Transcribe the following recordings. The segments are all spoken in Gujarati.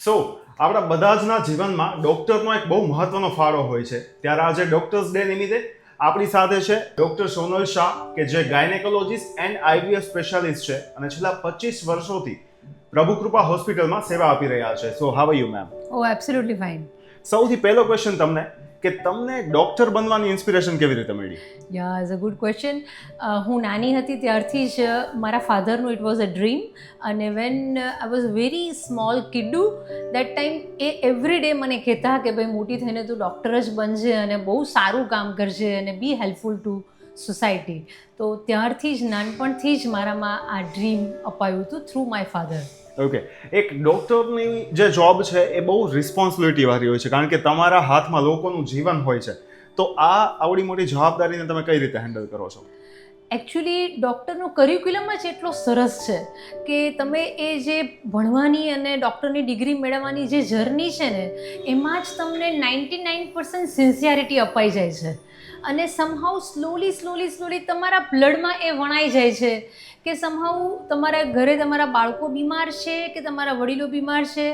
સો આપણા બધા જના જીવનમાં ડૉક્ટરનો એક બહુ મહત્વનો ફાળો હોય છે. ત્યારે આજે ડૉક્ટર્સ ડે નિમિત્તે આપણી સાથે છે ડૉક્ટર સોનલ શાહ, કે જે ગાયનેકોલોજીસ્ટ એન્ડ આઈવીએફ સ્પેશિયાલિસ્ટ છે અને છેલ્લા 25 વર્ષોથી પ્રભુકૃપા હોસ્પિટલમાં સેવા આપી રહ્યા છે. So how are you ma'am? Oh absolutely fine. સૌથી પહેલો ક્વેશ્ચન તમને, કે તમને ડૉક્ટર બનવાની ઇન્સ્પિરેશન કેવી રીતે મળી? Yeah is a good question. હું નાની હતી ત્યારથી જ મારા ફાધરનું ઇટ વોઝ અ ડ્રીમ, અને when I was very small kiddo that time એ એવરી ડે મને કહેતા કે ભાઈ મોટી થઈને તું ડૉક્ટર જ બનજે અને બહુ સારું કામ કરજે અને બી હેલ્પફુલ ટુ સોસાયટી. તો ત્યારથી જ નાનપણથી જ મારામાં આ ડ્રીમ અપાયું હતું થ્રુ માય ફાધર. ઓકે, એક ડૉક્ટરની જે જોબ છે એ બહુ રિસ્પોન્સિબિલિટી વાળી હોય છે, કારણ કે તમારા હાથમાં લોકોનું જીવન હોય છે. તો આ આવડી મોટી જવાબદારીને તમે કઈ રીતે હેન્ડલ કરો છો? એકચ્યુઅલી ડૉક્ટરનો કરિક્યુલમ જ એટલો સરસ છે કે તમે એ જે ભણવાની અને ડૉક્ટરની ડિગ્રી મેળવવાની જે જર્ની છે ને, એમાં જ તમને 99% સિન્સિયરિટી અપાઈ જાય છે અને સમહાઉ સ્લોલી તમારા બ્લડમાં એ વણાઈ જાય છે કે સમહાઉ તમારા ઘરે તમારા બાળકો બીમાર છે કે તમારા વડીલો બીમાર છે,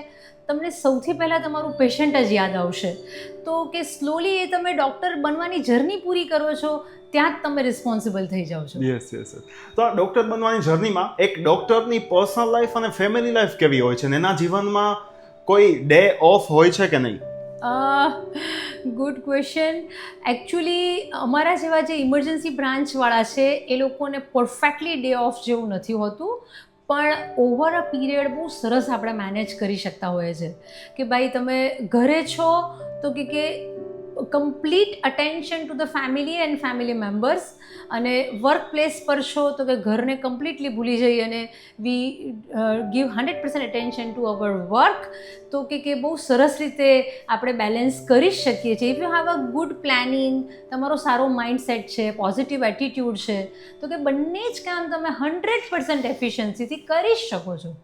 તમને સૌથી પહેલાં તમારું પેશન્ટ જ યાદ આવશે. તો કે સ્લોલી એ તમે ડૉક્ટર બનવાની જર્ની પૂરી કરો છો, ત્યાં જ તમે રિસ્પોન્સિબલ થઈ જાઓ છો. યસ. તો આ ડૉક્ટર બનવાની જર્નીમાં એક ડૉક્ટરની પર્સનલ લાઈફ અને ફેમિલી લાઈફ કેવી હોય છે, અને એના જીવનમાં કોઈ ડે ઓફ હોય છે કે નહીં? Good question. એકચ્યુઅલી અમારા જેવા જે ઇમરજન્સી બ્રાન્ચવાળા છે એ લોકોને પરફેક્ટલી ડે ઓફ જેવું નથી હોતું, પણ ઓવર અ પીરિયડ બહુ સરસ આપણે મેનેજ કરી શકતા હોઈએ છીએ કે ભાઈ તમે ઘરે છો તો કે complete attention to the family and family members, અને વર્ક પ્લેસ પર છો તો કે ઘરને કમ્પ્લીટલી ભૂલી જઈએ અને we give 100% attention to our work. તો કે બહુ સરસ રીતે આપણે બેલેન્સ કરી શકીએ છીએ. If you have a good planning, તમારો સારો માઇન્ડસેટ છે, પોઝિટિવ એટીટ્યૂડ છે, તો કે બંને જ કામ તમે 100% એફિશિયન્સીથી કરી શકો છો.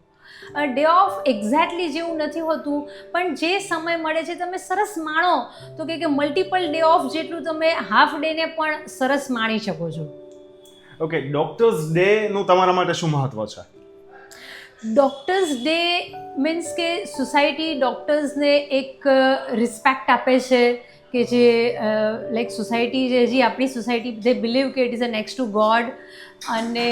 ડે ઓફ એક્ઝેક્ટલી જેવું નથી હોતું, પણ જે સમય મળે છે તમે સરસ માણો તો કે મલ્ટિપલ ડે ઓફ જેટલું તમે હાફ ડેને પણ સરસ માણી શકો છો. ઓકે, ડૉક્ટર્સ ડેનું તમારા માટે શું મહત્વ છે? ડૉક્ટર્સ ડે મીન્સ કે સોસાયટી ડૉક્ટર્સને એક રિસ્પેક્ટ આપે છે કે જે લાઈક સોસાયટી જે હજી આપણી સોસાયટી દે બિલીવ કે it is a next to God. અને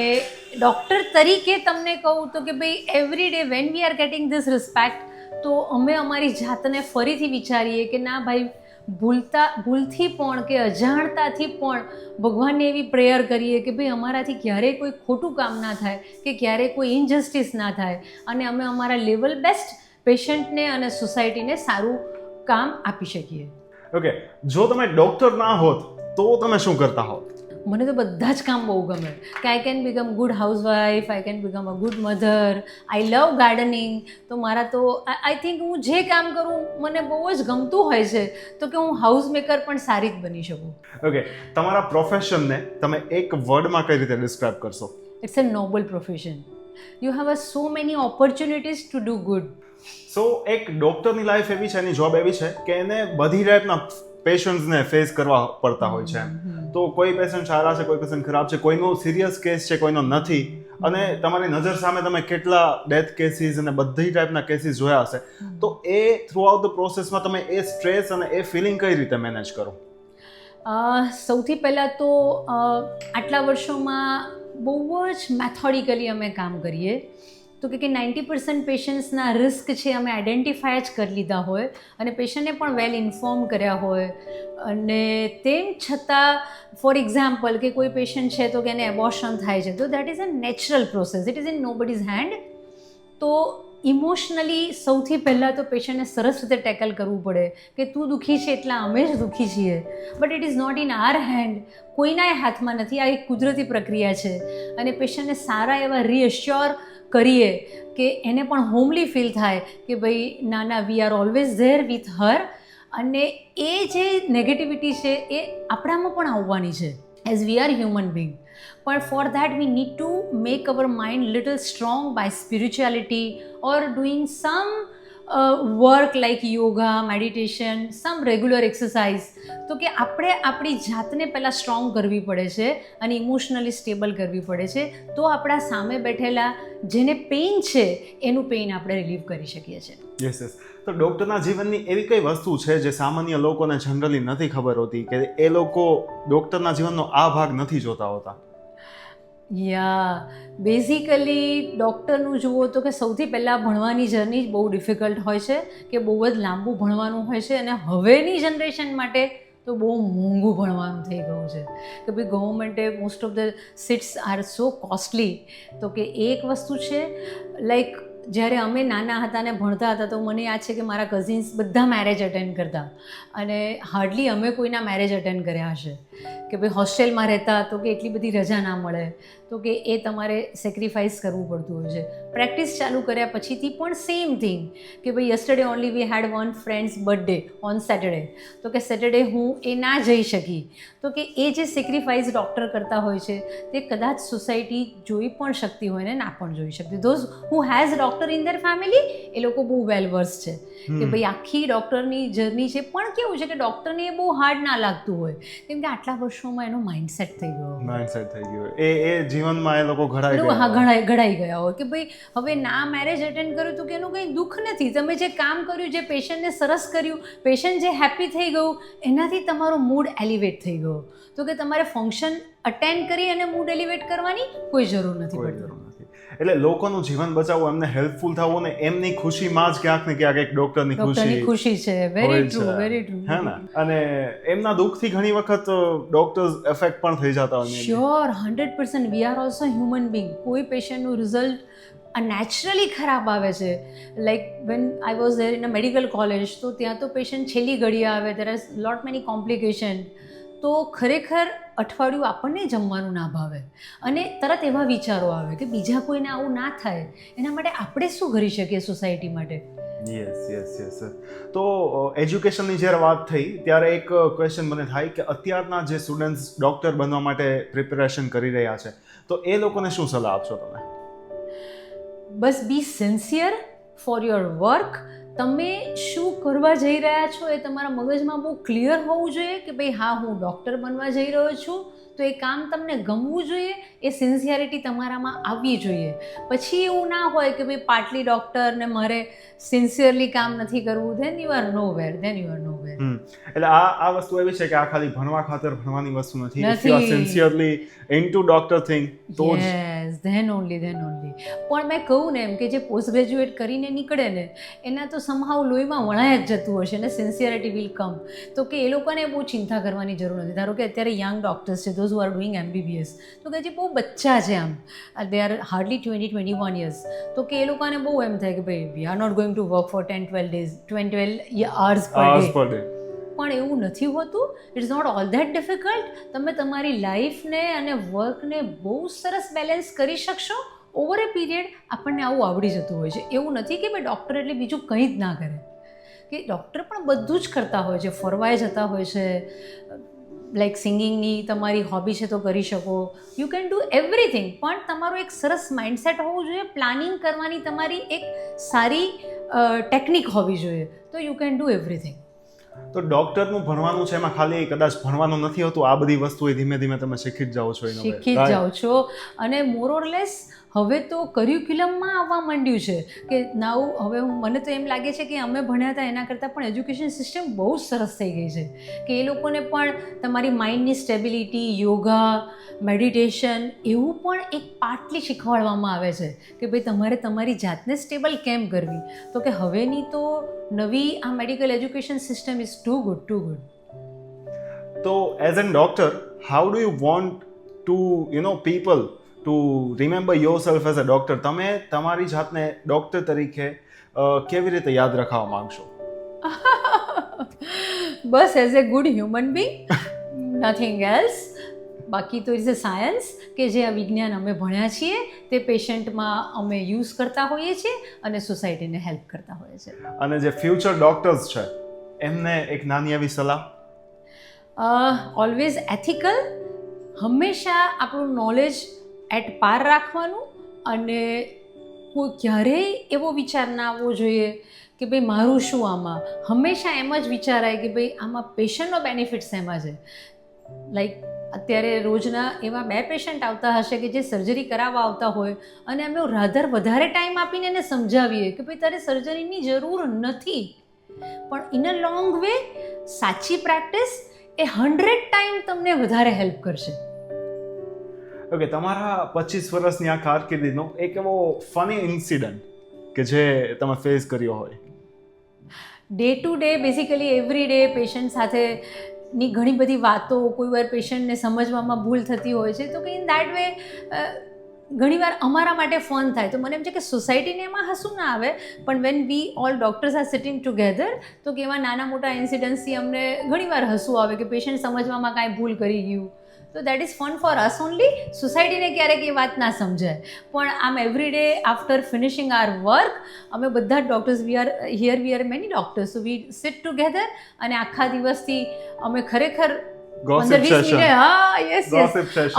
ડૉક્ટર તરીકે તમને કહું તો કે ભાઈ every day when we are getting this respect, તો અમે અમારી જાતને ફરીથી વિચારીએ કે ના ભાઈ, ભૂલથી પણ કે અજાણતાથી પણ ભગવાનને એવી પ્રેયર કરીએ કે ભાઈ અમારાથી ક્યારેય કોઈ ખોટું કામ ના થાય કે ક્યારેય કોઈ ઇનજસ્ટિસ ના થાય, અને અમે અમારા લેવલ બેસ્ટ પેશન્ટને અને સોસાયટીને સારું કામ આપી શકીએ. ઓકે, જો તમે ડૉક્ટર ના હોત તો તમે શું કરતા હોત? મને તો બધા જ કામ બહુ ગમે કે I can become good housewife, I can become a good mother, I love gardening. તો મારા તો આઈ થિંક હું જે કામ કરું મને બહુ જ ગમતું હોય છે, તો કે હું હાઉસ મેકર પણ સારી જ બની શકું. ઓકે, તમારા પ્રોફેશનને તમે એક વર્ડમાં કઈ રીતે ડિસ્ક્રાઇબ કરશો? It's a noble profession. You have a so many opportunities to do good. So એક ડૉક્ટરની લાઈફ એવી છે, એની જોબ એવી છે કે એને બધી ટાઈપના પેશન્ટ્સને ફેસ કરવા પડતા હોય છે. તો કોઈ પેશન્ટ સારા છે, કોઈ પેશન્ટ ખરાબ છે, કોઈનો સિરિયસ કેસ છે, કોઈનો નથી, અને તમારી નજર સામે તમે કેટલા ડેથ કેસીસ અને બધી ટાઈપના કેસીસ જોયા હશે. તો એ થ્રુ આઉટ ધ પ્રોસેસમાં તમે એ સ્ટ્રેસ અને એ ફિલિંગ કઈ રીતે મેનેજ કરો? સૌથી પહેલાં તો આટલા વર્ષોમાં બહુ જ મેથોડિકલી અમે કામ કરીએ. તો કે 90% પેશન્ટ્સના રિસ્ક છે અમે આઈડેન્ટિફાય જ કરી લીધા હોય અને પેશન્ટને પણ વેલ ઇન્ફોર્મ કર્યા હોય, અને તેમ છતાં ફોર એક્ઝામ્પલ કે કોઈ પેશન્ટ છે તો કે એને એબોર્શન થાય છે, તો that is a natural process, it is in nobody's hand. તો ઇમોશનલી સૌથી પહેલાં તો પેશન્ટને સરસ રીતે ટેકલ કરવું પડે કે તું દુઃખી છે એટલા અમે જ દુઃખી છીએ, but it is not in our hand. કોઈનાય હાથમાં નથી, આ એક કુદરતી પ્રક્રિયા છે. અને પેશન્ટને સારા એવા રીઅશ્યોર કરીએ કે એને પણ હોમલી ફીલ થાય કે ભાઈ ના we are always there with her. અને એ જે નેગેટિવિટી છે એ આપણામાં પણ આવવાની છે as we are human being. પણ for that we need to make our mind little strong by spirituality or doing some work like yoga, meditation, some regular exercise. તો કે આપણે આપણી જાતને પહેલાં સ્ટ્રોંગ કરવી પડે છે અને ઇમોશનલી સ્ટેબલ કરવી પડે છે, તો આપણા સામે બેઠેલા જેને પેઇન છે એનું પેઇન આપણે રિલીવ કરી શકીએ છીએ. યસ. તો ડૉક્ટરના જીવનની એવી કઈ વસ્તુ છે જે સામાન્ય લોકોને જનરલી નથી ખબર હોતી, કે એ લોકો ડૉક્ટરના જીવનનો આ ભાગ નથી જોતા હોતા? બેઝિકલી ડૉક્ટરનું જુઓ તો કે સૌથી પહેલાં ભણવાની જર્ની બહુ ડિફિકલ્ટ હોય છે, કે બહુ જ લાંબુ ભણવાનું હોય છે, અને હવેની જનરેશન માટે તો બહુ મોંઘું ભણવાનું થઈ ગયું છે, કે ભાઈ ગવર્મેન્ટે most of the seats are so costly. તો કે એક વસ્તુ છે, લાઈક જ્યારે અમે નાના હતા ને ભણતા હતા તો મને યાદ છે કે મારા કઝિન્સ બધા મેરેજ અટેન્ડ કરતા, અને હાર્ડલી અમે કોઈના મેરેજ અટેન્ડ કર્યા હશે, કે ભાઈ હોસ્ટેલમાં રહેતા તો કે એટલી બધી રજા ના મળે, તો કે એ તમારે સેક્રિફાઈસ કરવું પડતું હોય છે. પ્રેક્ટિસ ચાલુ કર્યા પછીથી પણ સેમ થિંગ, કે ભાઈ yesterday only we had one friends birthday on Saturday, તો કે સેટરડે હું એ ના જઈ શકી, તો કે એ જે સેક્રિફાઈસ ડૉક્ટર કરતા હોય છે તે કદાચ સોસાયટી જોઈ પણ શકતી હોય ને ના પણ જોઈ શકતી. Those who has doctor in their family, એ લોકો બહુ વેલ વર્સ છે કે ભાઈ આખી ડૉક્ટરની જર્ની છે. પણ કેવું છે કે ડૉક્ટરને એ બહુ હાર્ડ ના લાગતું હોય, કેમ કે આટલા વર્ષોમાં એનો માઇન્ડસેટ થઈ ગયો, એ જીવનમાં એ લોકો ઘડાઈ ગયા હોય કે ભાઈ હવે ના મેરેજ અટેન્ડ કર્યું તો કે એનું કંઈ દુઃખ નથી, તમે જે કામ કર્યું, જે પેશન્ટને સરસ કર્યું, પેશન્ટ જે હેપી થઈ ગયું, એનાથી તમારો મૂડ એલિવેટ થઈ ગયો, તો કે તમારે ફંક્શન અટેન્ડ કરી અને મૂડ એલિવેટ કરવાની કોઈ જરૂર નથી પડતી. એટલે લોકોનું જીવન બચાવવું, એમને હેલ્પફુલ થવું, ને એમની ખુશીમાં જ ક્યાંક ને ક્યાંક એક ડૉક્ટરની ખુશી છે. Very true, very true. હે ને? અને એમના દુઃખથી ઘણી વખત ડૉક્ટર્સ એફેક્ટ પણ થઈ જતા હોય. Sure, 100%. We are also human being. કોઈ પેશન્ટનું રિઝલ્ટ નેચરલી ખરાબ આવે છે, like van I was there in a medical college, તો ત્યાં તો પેશન્ટ છેલ્લી ઘડીએ આવે, there are lot many complication, તો ખરેખર અઠવાડિયું આપણને જમવાનું ના ભાવે, અને તરત એવા વિચારો આવે કે બીજા કોઈને આવું ના થાય, એના માટે આપણે શું કરી શકીએ સોસાયટી માટે. યસ. તો એજ્યુકેશનની જ્યારે વાત થઈ ત્યારે એક ક્વેશ્ચન મને થાય કે અત્યારના જે સ્ટુડન્ટ્સ ડૉક્ટર બનવા માટે પ્રિપેરેશન કરી રહ્યા છે, તો એ લોકોને શું સલાહ આપશો તમે? બસ બી સિન્સિયર ફોર યોર વર્ક. તમે શું કરવા જઈ રહ્યા છો એ તમારા મગજમાં બહુ ક્લિયર હોવું જોઈએ, કે ભાઈ હા હું ડૉક્ટર બનવા જઈ રહ્યો છું, તો એ કામ તમને ગમવું જોઈએ, એ સિન્સિયરિટી તમારામાં આવવી જોઈએ. પછી એવું ના હોય કે ભાઈ પાટલી ડૉક્ટર ને મારે સિન્સિયરલી કામ નથી કરવું, ધેન યુ આર નો વેર. એટલે આ વસ્તુ એવી છે કે આ ખાલી ભણવા ખાતર ભણવાની વસ્તુ નથી. If you are sincerely into doctor thing, તો ધેન ઓનલી. પણ મેં કહું ને એમ કે જે પોસ્ટ ગ્રેજ્યુએટ કરીને નીકળે ને એના તો સમહાવ લોહીમાં વણાય જ જતું હશે ને સિન્સિયરિટી વિલ કમ, તો કે એ લોકોને બહુ ચિંતા કરવાની જરૂર નથી. ધારો કે અત્યારે યંગ ડૉક્ટર્સ છે, those who are doing MBBS, તો કે જે બહુ બચ્ચા છે, આમ દે આર હાર્ડલી 20-21 યર્સ, તો કે એ લોકોને બહુ એમ થાય કે ભાઈ we are not going to work for 12 hours પર ડે. પણ એવું નથી હોતું. It's not all that difficult. તમે તમારી લાઈફને અને વર્કને બહુ સરસ બેલેન્સ કરી શકશો ઓવર એ પીરિયડ. આપણને આવું આવડી જતું હોય છે. એવું નથી કે ભાઈ ડૉક્ટર એટલે બીજું કંઈ જ ના કરે, કે ડૉક્ટર પણ બધું જ કરતા હોય છે, ફરવાય જતા હોય છે, લાઈક સિંગિંગની તમારી હોબી છે તો કરી શકો, યુ કેન ડૂ એવરીથિંગ. પણ તમારું એક સરસ માઇન્ડસેટ હોવું જોઈએ, પ્લાનિંગ કરવાની તમારી એક સારી ટેકનિક હોવી જોઈએ, તો યુ કેન ડૂ એવરીથિંગ. તો ડૉક્ટરનું ભણવાનું છે, એમાં ખાલી કદાચ ભણવાનું નથી હોતું, આ બધી વસ્તુઓ ધીમે ધીમે તમે શીખી જ જાઓ છો. અને મોર ઓર લેસ હવે તો કરિક્યુલમમાં આવવા માંડ્યું છે કે નાવ હવે મને તો એમ લાગે છે કે અમે ભણ્યા હતા એના કરતાં પણ એજ્યુકેશન સિસ્ટમ બહુ સરસ થઈ ગઈ છે, કે એ લોકોને પણ તમારી માઇન્ડની સ્ટેબિલિટી, યોગા, મેડિટેશન એવું પણ એક પાર્ટલી શીખવાડવામાં આવે છે કે ભાઈ તમારે તમારી જાતને સ્ટેબલ કેમ કરવી. તો કે હવેની તો નવી આ medical education system is too good. તો as an doctor, how do you want to people to remember yourself as a doctor? તમે તમારી જાતને ડૉક્ટર તરીકે કેવી રીતે યાદ રખાવવા માંગશો? બસ as a good human being, nothing else. બાકી તો ઇઝ અ સાયન્સ કે જે આ વિજ્ઞાન અમે ભણ્યા છીએ તે પેશન્ટમાં અમે યુઝ કરતા હોઈએ છીએ અને સોસાયટીને હેલ્પ કરતા હોઈએ છીએ. અને જે ફ્યુચર ડૉક્ટર્સ છે એમને એક નાની એવી સલાહ? Always ethical. હંમેશા આપણું નોલેજ એટ પાર રાખવાનું, અને કોઈ ક્યારેય એવો વિચાર ના આવવો જોઈએ કે ભાઈ મારું શું આમાં. હંમેશા એમ જ વિચારાય કે ભાઈ આમાં પેશન્ટનો બેનિફિટ્સ એમાં છે. લાઈક અત્યારે રોજના એવા 2 પેશન્ટ આવતા હશે કે જે સર્જરી કરાવવા આવતા હોય અને અમે રાધર વધારે ટાઈમ આપીને એને સમજાવીએ કે ભાઈ તારે સર્જરીની જરૂર નથી, પણ ઇન અ લોંગ વે સાચી પ્રેક્ટિસ એ 100 ટાઈમ તમને વધારે હેલ્પ કરશે. ઓકે, તમારા 25 વર્ષની આ કારકિર્દીનો એક એવો ફની ઇન્સિડન્ટ કે જે તમે ફેસ કર્યો હોય. Day to day basically every day patient સાથેની ઘણી બધી વાતો, કોઈ વાર પેશન્ટને સમજવામાં ભૂલ થતી હોય છે, તો કે ઇન દેટ વે ઘણીવાર અમારા માટે ફન થાય. તો મને એમ છે કે સોસાયટીને એમાં હસવું ના આવે, પણ when we all doctors are sitting together તો કે એવા નાના મોટા ઇન્સિડન્ટ્સથી અમને ઘણીવાર હસવું આવે કે પેશન્ટ સમજવામાં કાંઈ ભૂલ કરી ગયું. તો that is fun for us only. સોસાયટીને ક્યારેક એ વાત ના સમજાય, પણ આમ every day after finishing our work અમે બધા જ doctors we are many doctors, so we sit together અને આખા દિવસથી અમે ખરેખર 15-20 મિનિટ, હા યસ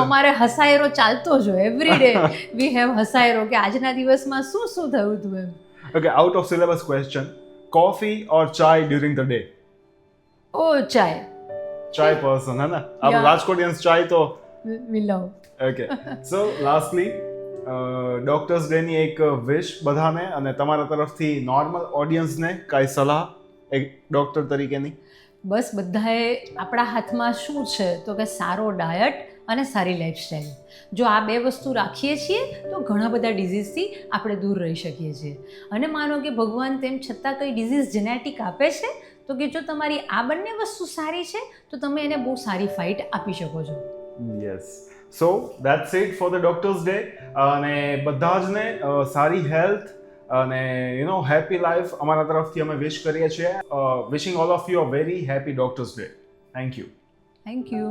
અમારે હસાયરો ચાલતો જ હોય. એવરી ડે વી હેવ હસાયરો કે આજના દિવસમાં શું થયું હતું એમ. Okay, out of syllabus question, coffee or chai during the day? ઓ ચાય. ચાય પર્સન હે ને આપણે Yeah. રાજકોટિયન્સ ચાય તો વી લવ. ઓકે. સો લાસ્ટલી ડોક્ટર્સ ડે ની એક વિશ બધાને અને તમારા તરફથી નોર્મલ ઓડિયન્સને કાંઈ સલાહ એક ડોક્ટર તરીકેની? બસ બધાએ આપણા હાથમાં શું છે તો કે સારો ડાયટ અને સારી લાઈફસ્ટાઈલ. જો આ 2 વસ્તુ રાખીએ છીએ તો ઘણા બધા ડિઝીઝથી આપણે દૂર રહી શકીએ છીએ. અને માનો કે ભગવાન તેમ છતાં કંઈ ડિઝીઝ જેનેટિક આપે છે તો કે જો તમારી આ બંને વસ્તુ સારી છે તો તમે એને બહુ સારી ફાઇટ આપી શકો છો. Yes. So that's it for the doctors day. અને બધા જને સારી હેલ્થ અને હેપી લાઈફ અમારા તરફથી અમે વિશ કરીએ છીએ. Wishing all of you a very happy doctors day. Thank you. Thank you.